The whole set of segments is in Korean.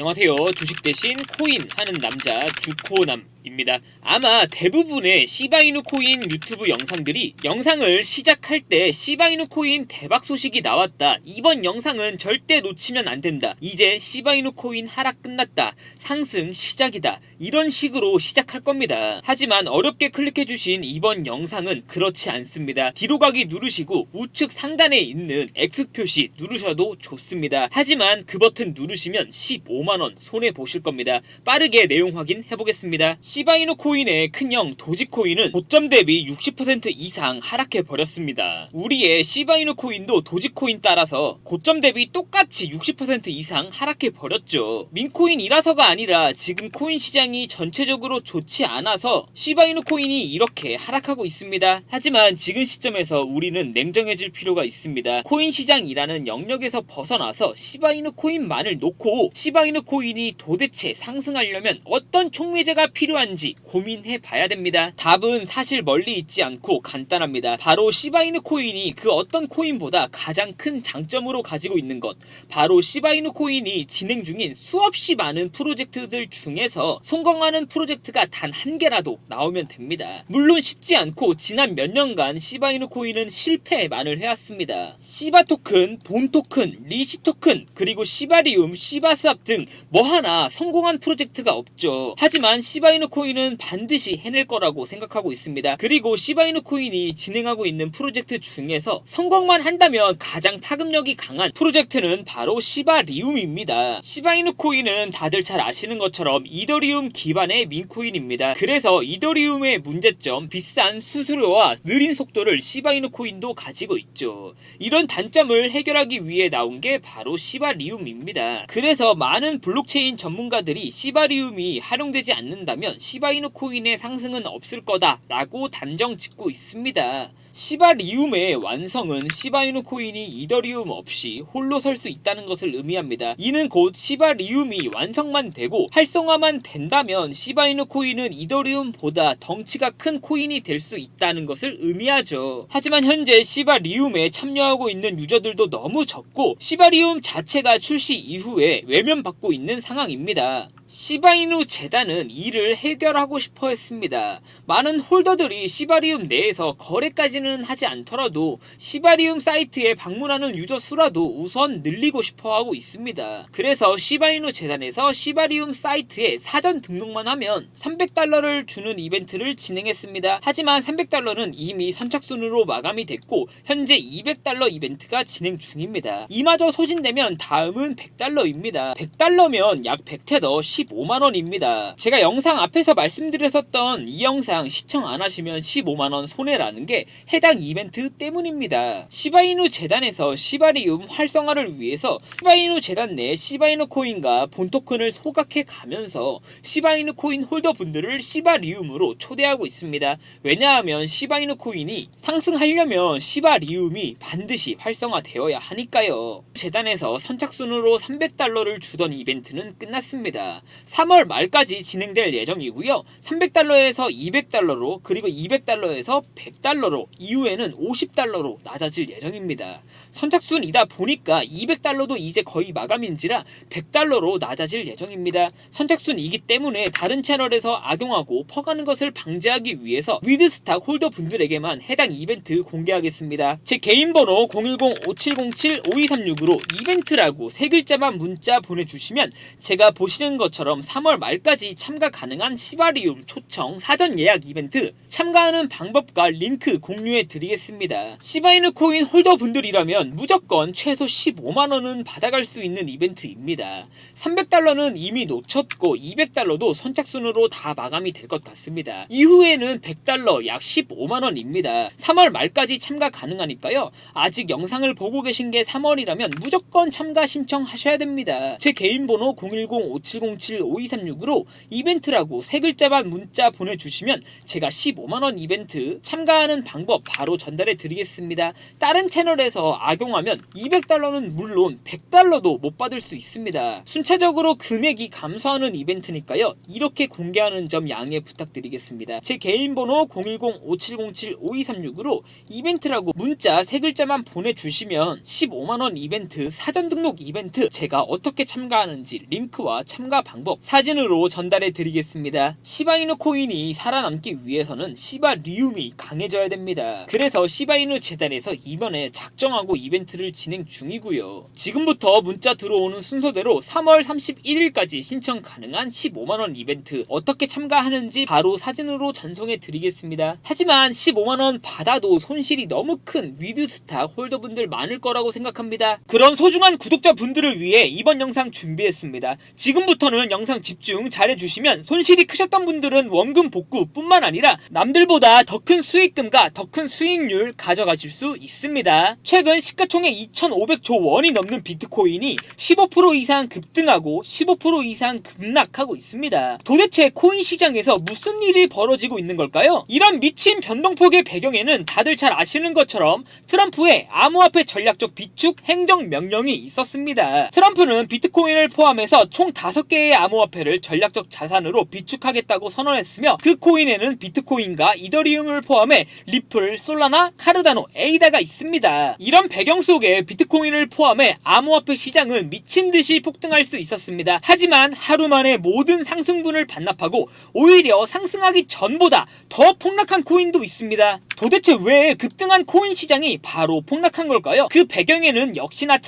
안녕하세요. 주식 대신 코인 하는 남자 주코남입니다. 아마 대부분의 시바이누 코인 유튜브 영상들이 영상을 시작할 때 시바이누 코인 대박 소식이 나왔다. 이번 영상은 절대 놓치면 안 된다. 이제 시바이누 코인 하락 끝났다. 상승 시작이다. 이런 식으로 시작할 겁니다. 하지만 어렵게 클릭해주신 이번 영상은 그렇지 않습니다. 뒤로 가기 누르시고 우측 상단에 있는 X 표시 누르셔도 좋습니다. 하지만 그 버튼 누르시면 15만원 손해보실 겁니다. 빠르게 내용 확인해보겠습니다. 시바이누 코인의 큰형 도지코인은 고점 대비 60% 이상 하락해버렸습니다. 우리의 시바이누 코인도 도지코인 따라서 고점 대비 똑같이 60% 이상 하락해버렸죠. 민코인이라서가 아니라 지금 코인 시장이 전체적으로 좋지 않아서 시바이누 코인이 이렇게 하락하고 있습니다. 하지만 지금 시점에서 우리는 냉정해질 필요가 있습니다. 코인 시장이라는 영역에서 벗어나서 시바이누 코인만을 놓고 시바이누 코인이 도대체 상승하려면 어떤 촉매제가 필요한지 고민해 봐야 됩니다. 답은 사실 멀리 있지 않고 간단합니다. 바로 시바이누 코인이 그 어떤 코인보다 가장 큰 장점으로 가지고 있는 것, 바로 시바이누 코인이 진행 중인 수없이 많은 프로젝트들 중에서 성공하는 프로젝트가 단 한 개라도 나오면 됩니다. 물론 쉽지 않고 지난 몇 년간 시바이누 코인은 실패만을 해왔습니다. 시바 토큰, 본 토큰, 리시 토큰, 그리고 시바리움, 시바스압 등 뭐 하나 성공한 프로젝트가 없죠. 하지만 시바이누 코인은 반드시 해낼 거라고 생각하고 있습니다. 그리고 시바이누 코인이 진행하고 있는 프로젝트 중에서 성공만 한다면 가장 파급력이 강한 프로젝트는 바로 시바리움입니다. 시바이누 코인은 다들 잘 아시는 것처럼 이더리움 기반의 민코인입니다. 그래서 이더리움의 문제점, 비싼 수수료와 느린 속도를 시바이누 코인도 가지고 있죠. 이런 단점을 해결하기 위해 나온 게 바로 시바리움입니다. 그래서 많은 블록체인 전문가들이 시바리움이 활용되지 않는다면 시바이누 코인의 상승은 없을 거다라고 단정 짓고 있습니다. 시바리움의 완성은 시바이누 코인이 이더리움 없이 홀로 설 수 있다는 것을 의미합니다. 이는 곧 시바리움이 완성만 되고 활성화만 된다면 시바이누 코인은 이더리움보다 덩치가 큰 코인이 될 수 있다는 것을 의미하죠. 하지만 현재 시바리움에 참여하고 있는 유저들도 너무 적고 시바리움 자체가 출시 이후에 외면받고 있는 상황입니다. 시바이누 재단은 이를 해결하고 싶어 했습니다. 많은 홀더들이 시바리움 내에서 거래까지는 하지 않더라도 시바리움 사이트에 방문하는 유저 수라도 우선 늘리고 싶어 하고 있습니다. 그래서 시바이누 재단에서 시바리움 사이트에 사전 등록만 하면 $300를 주는 이벤트를 진행했습니다. 하지만 $300는 이미 선착순으로 마감이 됐고 현재 $200 이벤트가 진행 중입니다. 이마저 소진되면 다음은 $100입니다. $100면 약 100테더 15만원입니다. 제가 영상 앞에서 말씀드렸었던 이 영상 시청 안하시면 15만원 손해라는 게 해당 이벤트 때문입니다. 시바이누 재단에서 시바리움 활성화를 위해서 시바이누 재단 내 시바이누 코인과 본 토큰을 소각해 가면서 시바이누 코인 홀더 분들을 시바리움으로 초대하고 있습니다. 왜냐하면 시바이누 코인이 상승하려면 시바리움이 반드시 활성화되어야 하니까요. 재단에서 선착순으로 $300를 주던 이벤트는 끝났습니다. 3월 말까지 진행될 예정이고요. $300에서 $200로 그리고 $200에서 $100로 이후에는 $50로 낮아질 예정입니다. 선착순이다 보니까 $200도 이제 거의 마감인지라 $100로 낮아질 예정입니다. 선착순이기 때문에 다른 채널에서 악용하고 퍼가는 것을 방지하기 위해서 위드스탁 홀더 분들에게만 해당 이벤트 공개하겠습니다. 제 개인 번호 010-5707-5236으로 이벤트라고 3글자만 문자 보내주시면 제가 보시는 것처럼 3월 말까지 참가 가능한 시바리움 초청 사전 예약 이벤트 참가하는 방법과 링크 공유해 드리겠습니다. 시바이누 코인 홀더 분들이라면 무조건 최소 15만원은 받아갈 수 있는 이벤트입니다. $300는 이미 놓쳤고 $200도 선착순으로 다 마감이 될 것 같습니다. 이후에는 $100 약 15만원입니다. 3월 말까지 참가 가능하니까요. 아직 영상을 보고 계신 게 3월이라면 무조건 참가 신청하셔야 됩니다. 제 개인 번호 010-5707-5236으로 이벤트라고 3글자만 문자 보내주시면 제가 15만원 이벤트 참가하는 방법 채널에서 바로 전달해 드리겠습니다. 다른 채널에서 악용하면 $200는 물론 $100도 못 받을 수 있습니다. 순차적으로 금액이 감소하는 이벤트니까요. 이렇게 공개하는 점 양해 부탁드리겠습니다. 제 개인 번호 010-5707-5236으로 이벤트라고 문자 3글자만 보내주시면 15만원 이벤트, 사전 등록 이벤트 제가 어떻게 참가하는지 링크와 참가 방법 사진으로 전달해 드리겠습니다. 시바이누 코인이 살아남기 위해서는 시바리움이 강해져야 됩니다. 그래서 시바이누 재단에서 이번에 작정하고 이벤트를 진행 중이고요. 지금부터 문자 들어오는 순서대로 3월 31일까지 신청 가능한 15만원 이벤트 어떻게 참가하는지 바로 사진으로 전송해 드리겠습니다. 하지만 15만원 받아도 손실이 너무 큰 위드스타 홀더분들 많을 거라고 생각합니다. 그런 소중한 구독자분들을 위해 이번 영상 준비했습니다. 지금부터는 영상 집중 잘해주시면 손실이 크셨던 분들은 원금 복구 뿐만 아니라 남들보다 더 큰 수익금과 더 큰 수익률 가져가실 수 있습니다. 최근 시가총액 2,500조 원이 넘는 비트코인이 15% 이상 급등하고 15% 이상 급락하고 있습니다. 도대체 코인 시장에서 무슨 일이 벌어지고 있는 걸까요? 이런 미친 변동폭의 배경에는 다들 잘 아시는 것처럼 트럼프의 암호화폐 전략적 비축 행정명령이 있었습니다. 트럼프는 비트코인을 포함해서 총 5개의 암호화폐를 전략적 자산으로 비축하겠다고 선언했으며 그 코인에는 비트코인과 이더리움을 포함해 리플, 솔라나, 카르다노, 에이다가 있습니다. 이런 배경 속에 비트코인을 포함해 암호화폐 시장은 미친듯이 폭등할 수 있었습니다. 하지만 하루 만에 모든 상승분을 반납하고 오히려 상승하기 전보다 더 폭락한 코인도 있습니다. 도대체 왜 급등한 코인 시장이 바로 폭락한 걸까요? 그 배경에는 역시나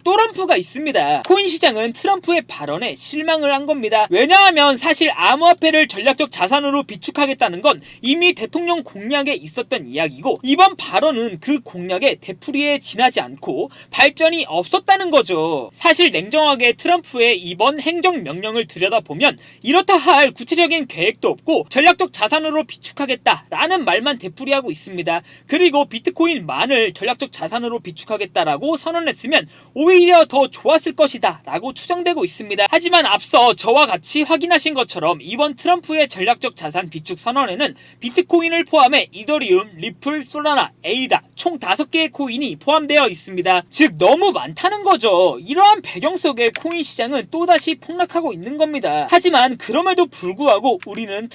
또럼프가 있습니다. 코인 시장은 트럼프의 발언에 실망을 한 겁니다. 왜냐하면 사실 암호화폐를 전략적 자산으로 비축하겠다는 건 이미 대통령 공약에 있었던 이야기고 이번 발언은 그 공약에 되풀이에 지나지 않고 발전이 없었다는 거죠. 사실 냉정하게 트럼프의 이번 행정명령을 들여다보면 이렇다 할 구체적인 계획도 없고 전략적 자산으로 비축하겠다라는 말만 되풀이하고 있습니다. 그리고 비트코인만을 전략적 자산으로 비축하겠다라고 선언했으면 오히려 더 좋았을 것이다 라고 추정되고 있습니다. 하지만 앞서 저와 같이 확인하신 것처럼 이번 트럼프의 전략적 자산 비축 선언에는 비트코인을 포함해 이더리움, 리플, 솔라나, 에이다 총 5개의 코인이 포함되어 있습니다. 즉 너무 많다는 거죠. 이러한 배경 속에 코인 시장은 또다시 폭락하고 있는 겁니다. 하지만 그럼에도 불구하고 우리는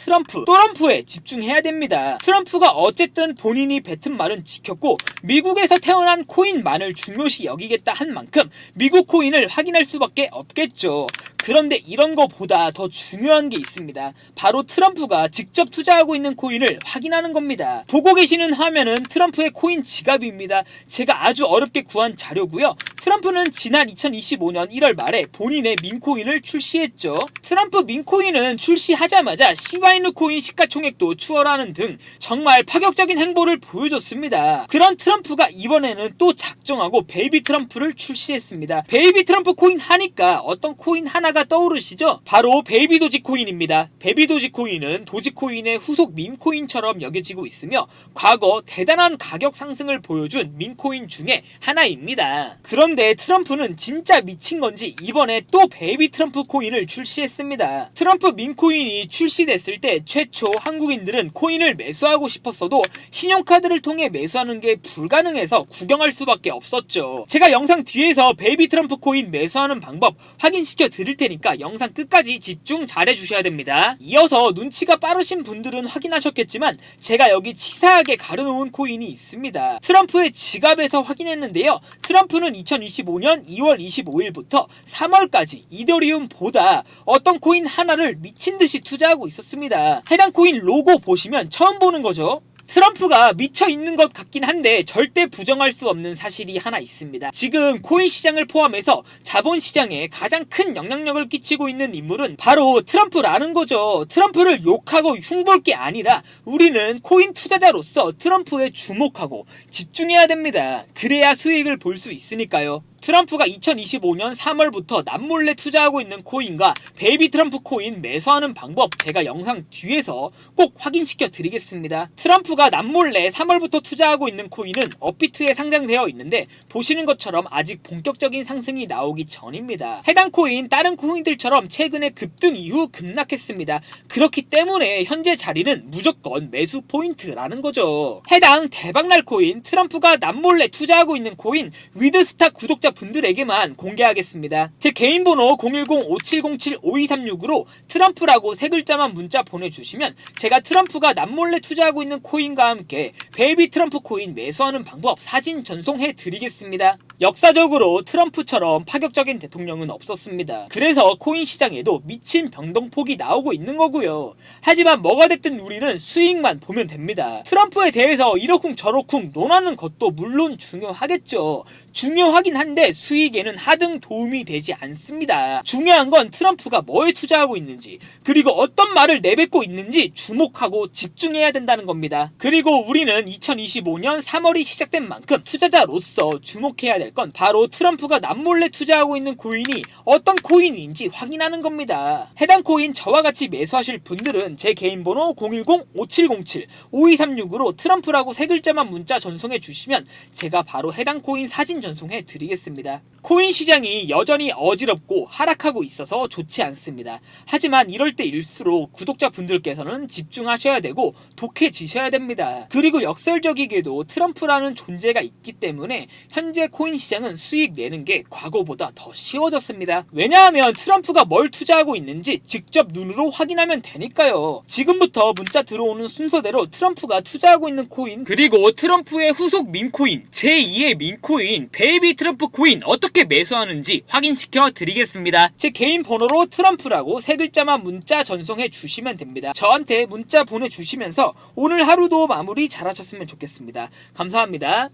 또럼프에 집중해야 됩니다. 트럼프가 어쨌든 본인이 뱉은 말은 지켰고 미국에서 태어난 코인만을 중요시 여기겠다 한 만큼 미국 코인을 확인할 수밖에 없겠죠. 그런데 이런 거보다 더 중요한 게 있습니다. 바로 트럼프가 직접 투자하고 있는 코인을 확인하는 겁니다. 보고 계시는 화면은 트럼프의 코인 지갑입니다. 제가 아주 어렵게 구한 자료고요. 트럼프는 지난 2025년 1월 말에 본인의 민코인을 출시했죠. 트럼프 민코인은 출시하자마자 시바이누 코인 시가총액도 추월하는 등 정말 파격적인 행보를 보여줬습니다. 그런 트럼프가 이번에는 또 작정하고 베이비 트럼프를 출시했습니다. 베이비 트럼프 코인 하니까 어떤 코인 하나가 떠오르시죠? 바로 베이비 도지코인입니다. 베이비 도지코인은 도지코인의 후속 민코인처럼 여겨지고 있으며 과거 대단한 가격 상승을 보여준 민코인 중에 하나입니다. 그런데 트럼프는 진짜 미친 건지 이번에 또 베이비 트럼프 코인을 출시했습니다. 트럼프 민코인이 출시됐을 때 최초 한국인들은 코인을 매수하고 싶었어도 신용카드를 통해 매수하는 게 불가능해서 구경할 수밖에 없었죠. 제가 영상 뒤에서 베이비 트럼프 코인 매수하는 방법 확인시켜 드릴 테니까 영상 끝까지 집중 잘 해주셔야 됩니다. 이어서 눈치가 빠르신 분들은 확인하셨겠지만 제가 여기 치사하게 가려놓은 코인이 있습니다. 트럼프의 지갑에서 확인했는데요. 트럼프는 2025년 2월 25일부터 3월까지 이더리움보다 어떤 코인 하나를 미친듯이 투자하고 있었습니다. 해당 코인 로고 보시면 처음 보는 거죠. 트럼프가 미쳐있는 것 같긴 한데 절대 부정할 수 없는 사실이 하나 있습니다. 지금 코인 시장을 포함해서 자본시장에 가장 큰 영향력을 끼치고 있는 인물은 바로 트럼프라는 거죠. 트럼프를 욕하고 흉볼 게 아니라 우리는 코인 투자자로서 트럼프에 주목하고 집중해야 됩니다. 그래야 수익을 볼 수 있으니까요. 트럼프가 2025년 3월부터 남몰래 투자하고 있는 코인과 베이비 트럼프 코인 매수하는 방법 제가 영상 뒤에서 꼭 확인시켜 드리겠습니다. 트럼프가 남몰래 3월부터 투자하고 있는 코인은 업비트에 상장되어 있는데 보시는 것처럼 아직 본격적인 상승이 나오기 전입니다. 해당 코인 다른 코인들처럼 최근에 급등 이후 급락했습니다. 그렇기 때문에 현재 자리는 무조건 매수 포인트라는 거죠. 해당 대박날 코인 트럼프가 남몰래 투자하고 있는 코인 위드스타 구독자 분들에게만 공개하겠습니다. 제 개인 번호 010-5707-5236으로 트럼프라고 세 글자만 문자 보내주시면 제가 트럼프가 남몰래 투자하고 있는 코인과 함께 베이비 트럼프 코인 매수하는 방법 사진 전송해 드리겠습니다. 역사적으로 트럼프처럼 파격적인 대통령은 없었습니다. 그래서 코인 시장에도 미친 변동폭이 나오고 있는 거고요. 하지만 뭐가 됐든 우리는 수익만 보면 됩니다. 트럼프에 대해서 이러쿵 저러쿵 논하는 것도 물론 중요하겠죠. 중요하긴 한데 수익에는 하등 도움이 되지 않습니다. 중요한 건 트럼프가 뭐에 투자하고 있는지 그리고 어떤 말을 내뱉고 있는지 주목하고 집중해야 된다는 겁니다. 그리고 우리는 2025년 3월이 시작된 만큼 투자자로서 주목해야 될 건 바로 트럼프가 남몰래 투자하고 있는 코인이 어떤 코인인지 확인하는 겁니다. 해당 코인 저와 같이 매수하실 분들은 제 개인 번호 010-5707-5236으로 트럼프라고 세 글자만 문자 전송해 주시면 제가 바로 해당 코인 사진 전송해 드리겠습니다. 코인 시장이 여전히 어지럽고 하락하고 있어서 좋지 않습니다. 하지만 이럴 때일수록 구독자분들께서는 집중하셔야 되고 독해지셔야 됩니다. 그리고 역설적이게도 트럼프라는 존재가 있기 때문에 현재 코인 시장은 수익 내는 게 과거보다 더 쉬워졌습니다. 왜냐하면 트럼프가 뭘 투자하고 있는지 직접 눈으로 확인하면 되니까요. 지금부터 문자 들어오는 순서대로 트럼프가 투자하고 있는 코인 그리고 트럼프의 후속 밈코인 제2의 밈코인 베이비 트럼프 코인 어떻게 매수하는지 확인시켜 드리겠습니다. 제 개인 번호로 트럼프라고 세 글자만 문자 전송해 주시면 됩니다. 저한테 문자 보내주시면서 오늘 하루도 마무리 잘하셨으면 좋겠습니다. 감사합니다.